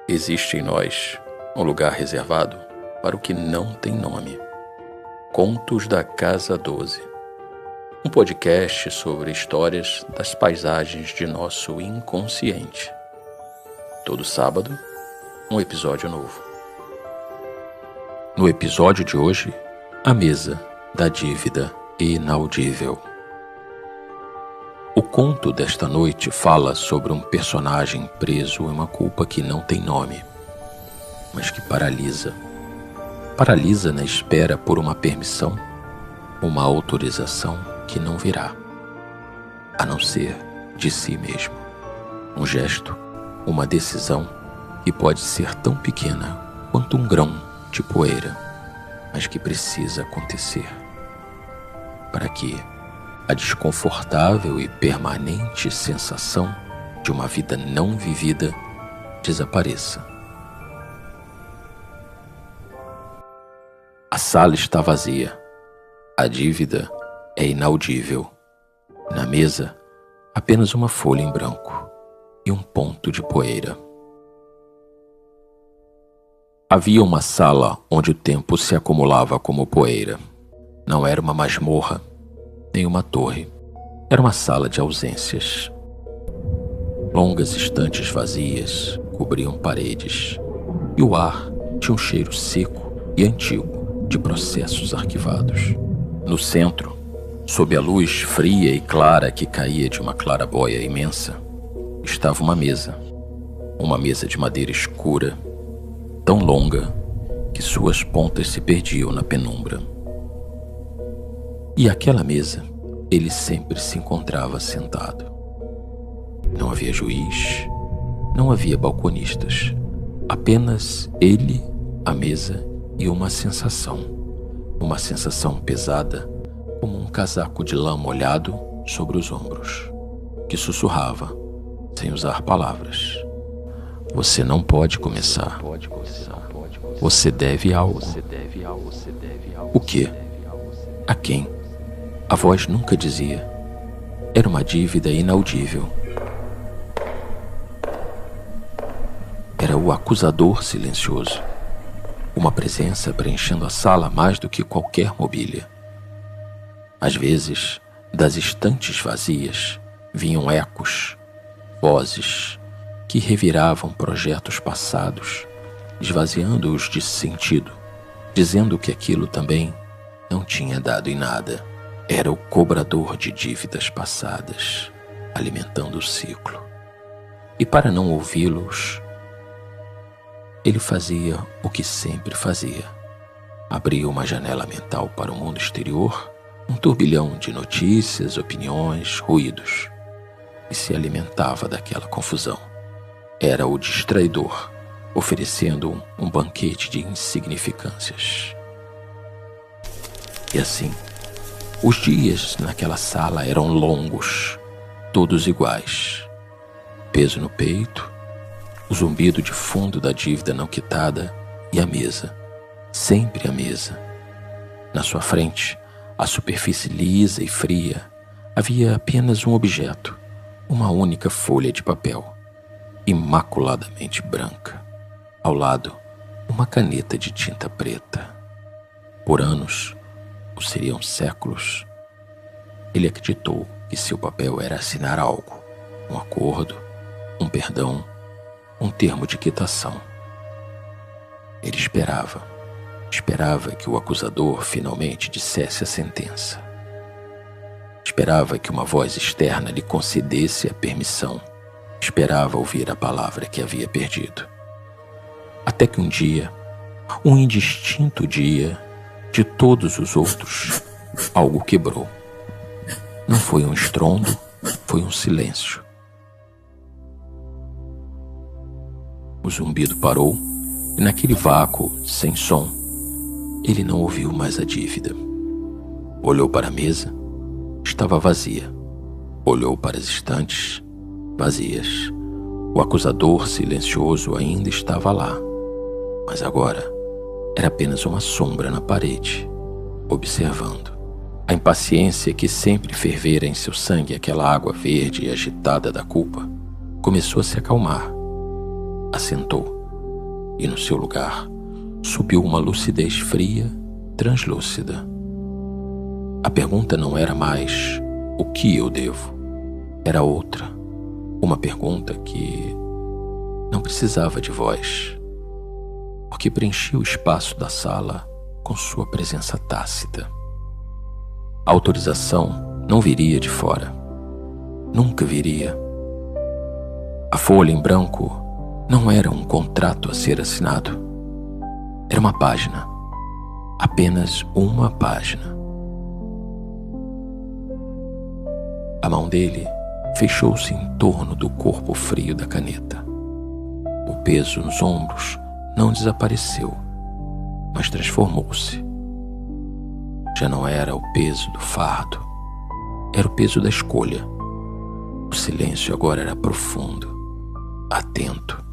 Existe em nós um lugar reservado para o que não tem nome. Contos da Casa 12. Um podcast sobre histórias das paisagens de nosso inconsciente. Todo sábado, um episódio novo. No episódio de hoje, a mesa da dívida inaudível. O conto desta noite fala sobre um personagem preso em uma culpa que não tem nome, mas que paralisa. Paralisa na espera por uma permissão, uma autorização que não virá, a não ser de si mesmo. Um gesto, uma decisão que pode ser tão pequena quanto um grão de poeira, mas que precisa acontecer para que a desconfortável e permanente sensação de uma vida não vivida desapareça. A sala está vazia. A dívida é inaudível. Na mesa, apenas uma folha em branco e um ponto de poeira. Havia uma sala onde o tempo se acumulava como poeira. Não era uma masmorra, nem uma torre. Era uma sala de ausências. Longas estantes vazias cobriam paredes, e o ar tinha um cheiro seco e antigo de processos arquivados. No centro, sob a luz fria e clara que caía de uma clarabóia imensa, estava uma mesa de madeira escura, tão longa que suas pontas se perdiam na penumbra. E àquela mesa, ele sempre se encontrava sentado. Não havia juiz, não havia balconistas. Apenas ele, a mesa e uma sensação pesada, como um casaco de lã molhado sobre os ombros, que sussurrava, sem usar palavras: você não pode começar. Você deve algo. O quê? A quem? A voz nunca dizia. Era uma dívida inaudível. Era o acusador silencioso. Uma presença preenchendo a sala mais do que qualquer mobília. Às vezes, das estantes vazias, vinham ecos, vozes, que reviravam projetos passados, esvaziando-os de sentido, dizendo que aquilo também não tinha dado em nada. Era o cobrador de dívidas passadas, alimentando o ciclo. E para não ouvi-los, ele fazia o que sempre fazia. Abria uma janela mental para o mundo exterior, um turbilhão de notícias, opiniões, ruídos, e se alimentava daquela confusão. Era o distraidor, oferecendo um banquete de insignificâncias. E assim, os dias naquela sala eram longos, todos iguais. Peso no peito, o zumbido de fundo da dívida não quitada e a mesa, sempre a mesa. Na sua frente, a superfície lisa e fria, havia apenas um objeto, uma única folha de papel, imaculadamente branca. Ao lado, uma caneta de tinta preta. Por anos, ou seriam séculos, ele acreditou que seu papel era assinar algo, um acordo, um perdão, um termo de quitação. Ele esperava que o acusador finalmente dissesse a sentença. Esperava que uma voz externa lhe concedesse a permissão. Esperava ouvir a palavra que havia perdido. Até que um dia, um indistinto dia, de todos os outros, algo quebrou. Não foi um estrondo, foi um silêncio. O zumbido parou e naquele vácuo, sem som, ele não ouviu mais a dívida. Olhou para a mesa, estava vazia. Olhou para as estantes, vazias. O acusador silencioso ainda estava lá, mas agora era apenas uma sombra na parede, observando. A impaciência que sempre fervera em seu sangue, aquela água verde e agitada da culpa, começou a se acalmar. Assentou, e no seu lugar subiu uma lucidez fria, translúcida. A pergunta não era mais o que eu devo, era outra, uma pergunta que não precisava de voz, porque preenchia o espaço da sala com sua presença tácita. A autorização não viria de fora, nunca viria. A folha em branco não era um contrato a ser assinado, era uma página, apenas uma página. A mão dele fechou-se em torno do corpo frio da caneta. O peso nos ombros não desapareceu, mas transformou-se. Já não era o peso do fardo, era o peso da escolha. O silêncio agora era profundo, atento.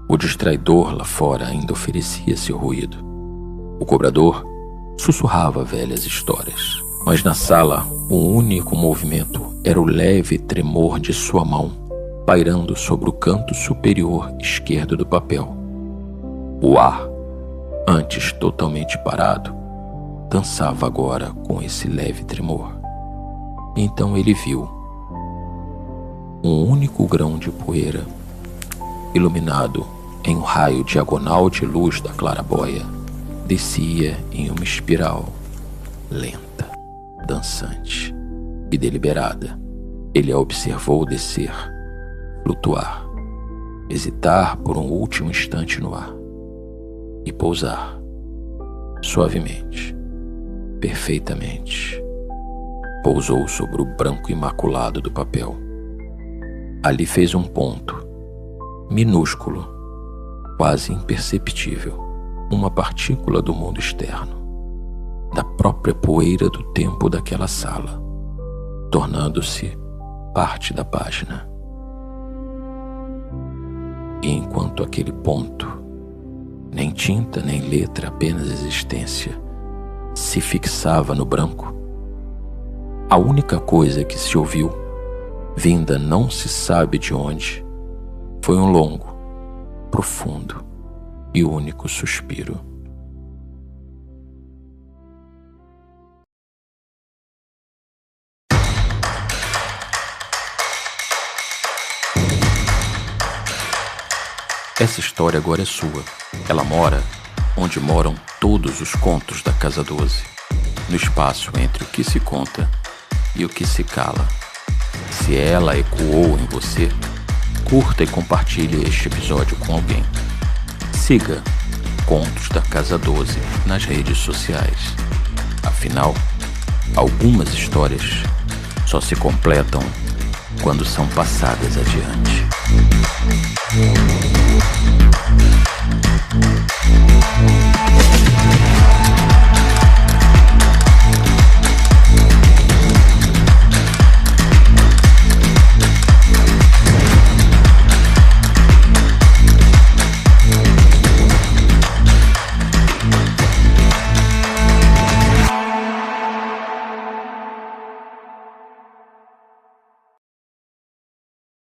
O distraidor lá fora ainda oferecia seu ruído. O cobrador sussurrava velhas histórias, mas na sala o único movimento era o leve tremor de sua mão pairando sobre o canto superior esquerdo do papel. O ar, antes totalmente parado, dançava agora com esse leve tremor. Então ele viu um único grão de poeira, iluminado em um raio diagonal de luz da clarabóia, descia em uma espiral lenta, dançante e deliberada. Ele a observou descer, flutuar, hesitar por um último instante no ar e pousar, suavemente, perfeitamente. Pousou sobre o branco imaculado do papel. Ali fez um ponto, minúsculo, quase imperceptível, uma partícula do mundo externo, da própria poeira do tempo daquela sala, tornando-se parte da página. E enquanto aquele ponto, nem tinta nem letra, apenas existência, se fixava no branco, a única coisa que se ouviu, vinda não se sabe de onde, foi um longo, profundo e único suspiro. Essa história agora é sua. Ela mora onde moram todos os contos da Casa 12, no espaço entre o que se conta e o que se cala. Se ela ecoou em você, curta e compartilhe este episódio com alguém. Siga Contos da Casa 12 nas redes sociais. Afinal, algumas histórias só se completam quando são passadas adiante.